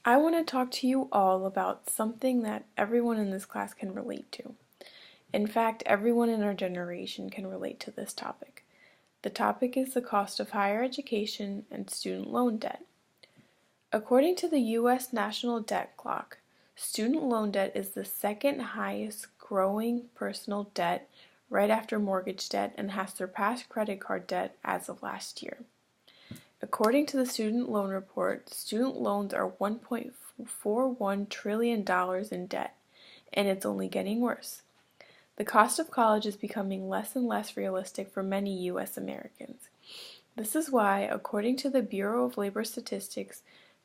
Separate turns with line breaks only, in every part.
I want to talk to you all about something that everyone in this class can relate to. In fact, everyone in our generation can relate to this topic. The topic is the cost of higher education and student loan debt. According to the U.S. National Debt Clock, student loan debt is the second highest growing personal debt right after mortgage debt and has surpassed credit card debt as of last year. According to the Student Loan Report, student loans are $1.41 trillion in debt, and it's only getting worse. The cost of college is becoming less and less realistic for many U.S. Americans. This is why, according to the Bureau of Labor Statistics,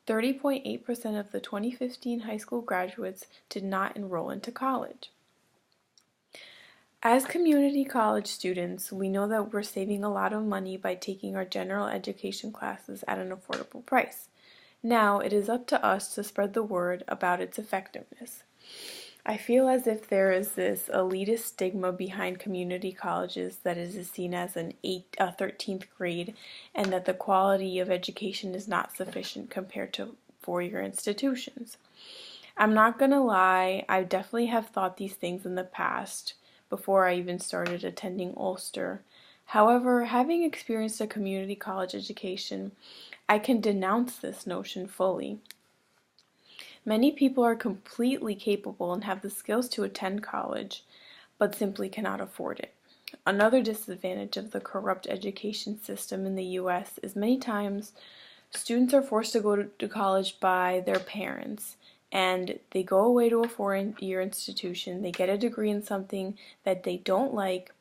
30.8% of the 2015 high school graduates did not enroll into college. As community college students, we know that we're saving a lot of money by taking our general education classes at an affordable price. Now, it is up to us to spread the word about its effectiveness. I feel as if there is this elitist stigma behind community colleges that is seen as a 13th grade, and that the quality of education is not sufficient compared to four-year institutions. I'm not gonna lie, I definitely have thought these things in the past, before I even started attending Ulster. However, having experienced a community college education, I can denounce this notion fully. Many people are completely capable and have the skills to attend college, but simply cannot afford it. Another disadvantage of the corrupt education system in the U.S. is many times students are forced to go to college by their parents, and they go away to a four-year institution, they get a degree in something that they don't like,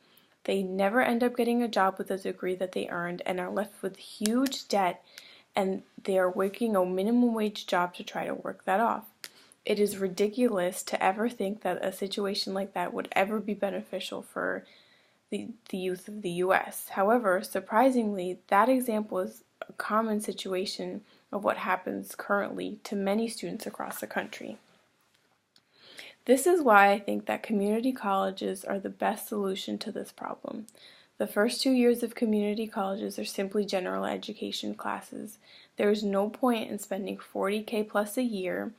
they never end up getting a job with a degree that they earned, and are left with huge debt, and they are working a minimum wage job to try to work that off. It is ridiculous to ever think that a situation like that would ever be beneficial for the youth of the U.S. However, surprisingly, that example is a common situation of what happens currently to many students across the country. This is why I think that community colleges are the best solution to this problem. The first 2 years of community colleges are simply general education classes. There is no point in spending $40,000 plus a year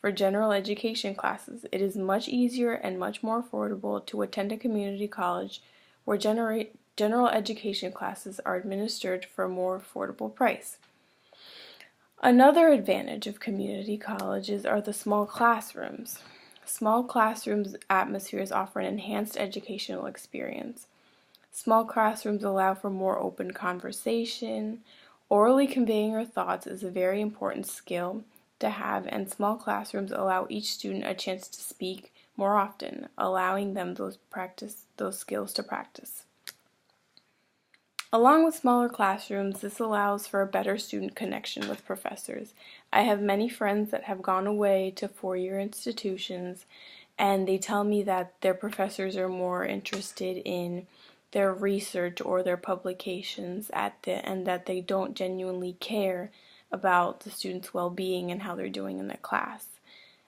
for general education classes. It is much easier and much more affordable to attend a community college where general education classes are administered for a more affordable price. Another advantage of community colleges are the small classrooms. Small classrooms atmospheres offer an enhanced educational experience. Small classrooms allow for more open conversation. Orally conveying your thoughts is a very important skill to have, and small classrooms allow each student a chance to speak more often, allowing them those skills to practice. Along with smaller classrooms, this allows for a better student connection with professors. I have many friends that have gone away to four-year institutions, and they tell me that their professors are more interested in their research or their publications and that they don't genuinely care about the students' well-being and how they're doing in the class.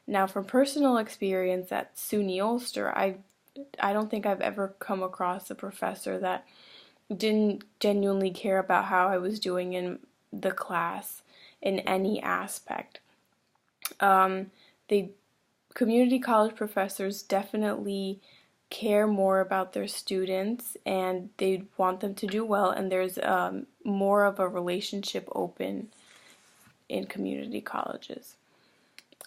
Now, from personal experience at SUNY Ulster, I don't think I've ever come across a professor that didn't genuinely care about how I was doing in the class in any aspect. The community college professors definitely care more about their students, and they want them to do well, and there's more of a relationship open in community colleges.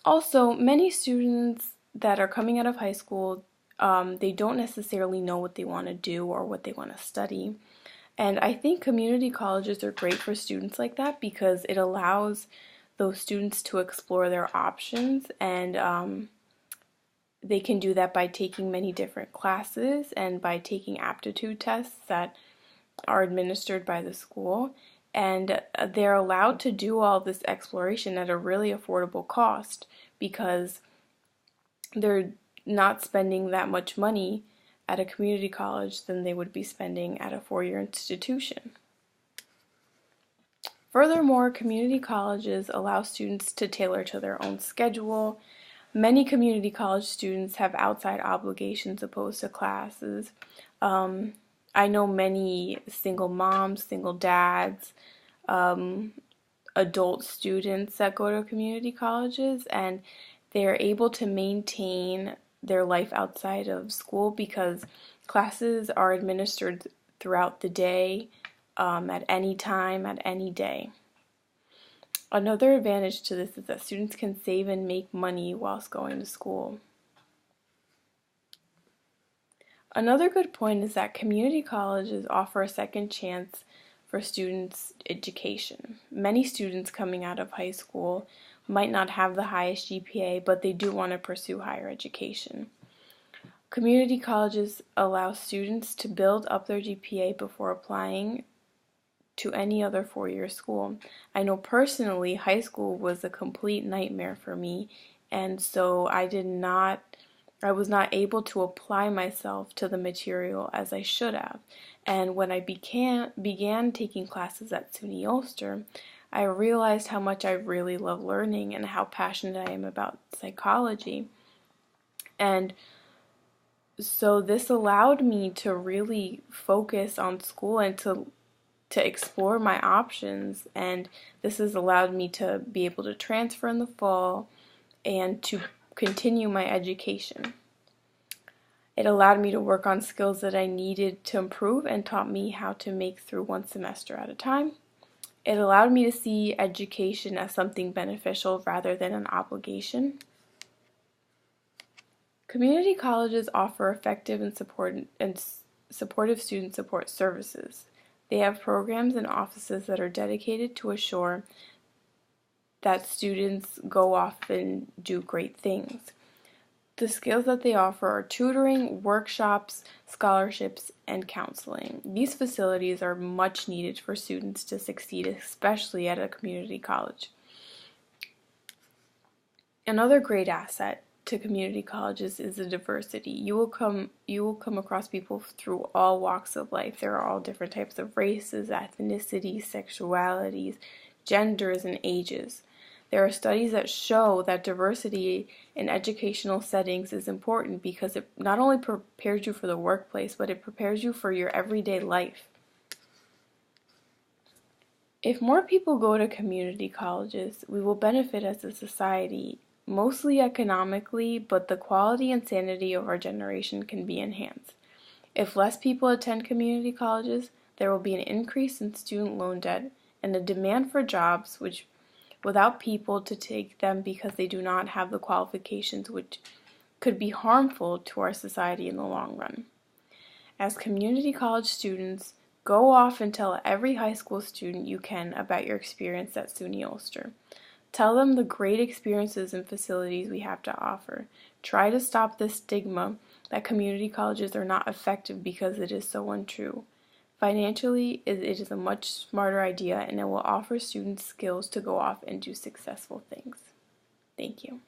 Also, many students that are coming out of high school, they don't necessarily know what they want to do or what they want to study. And I think community colleges are great for students like that because it allows those students to explore their options, and they can do that by taking many different classes and by taking aptitude tests that are administered by the school. And they're allowed to do all this exploration at a really affordable cost because they're not spending that much money at a community college than they would be spending at a four-year institution. Furthermore, community colleges allow students to tailor to their own schedule. Many community college students have outside obligations opposed to classes. I know many single moms, single dads, adult students that go to community colleges, and they're able to maintain their life outside of school because classes are administered throughout the day, at any time, at any day. Another advantage to this is that students can save and make money whilst going to school. Another good point is that community colleges offer a second chance for students' education. Many students coming out of high school might not have the highest GPA, but they do want to pursue higher education. Community colleges allow students to build up their GPA before applying to any other four-year school. I know personally high school was a complete nightmare for me, and so I was not able to apply myself to the material as I should have. And when I began taking classes at SUNY Ulster, I realized how much I really love learning and how passionate I am about psychology. And so this allowed me to really focus on school and to explore my options, and this has allowed me to be able to transfer in the fall and to continue my education. It allowed me to work on skills that I needed to improve and taught me how to make through one semester at a time. It allowed me to see education as something beneficial rather than an obligation. Community colleges offer effective and supportive student support services. They have programs and offices that are dedicated to assure that students go off and do great things. The skills that they offer are tutoring, workshops, scholarships, and counseling. These facilities are much needed for students to succeed, especially at a community college. Another great asset to community colleges is the diversity. You will come across people through all walks of life. There are all different types of races, ethnicities, sexualities, genders, and ages. There are studies that show that diversity in educational settings is important because it not only prepares you for the workplace, but it prepares you for your everyday life. If more people go to community colleges, we will benefit as a society, mostly economically, but the quality and sanity of our generation can be enhanced. If less people attend community colleges, there will be an increase in student loan debt and a demand for jobs without people to take them because they do not have the qualifications, which could be harmful to our society in the long run. As community college students, go off and tell every high school student you can about your experience at SUNY Ulster. Tell them the great experiences and facilities we have to offer. Try to stop the stigma that community colleges are not effective because it is so untrue. Financially, it is a much smarter idea, and it will offer students skills to go off and do successful things. Thank you.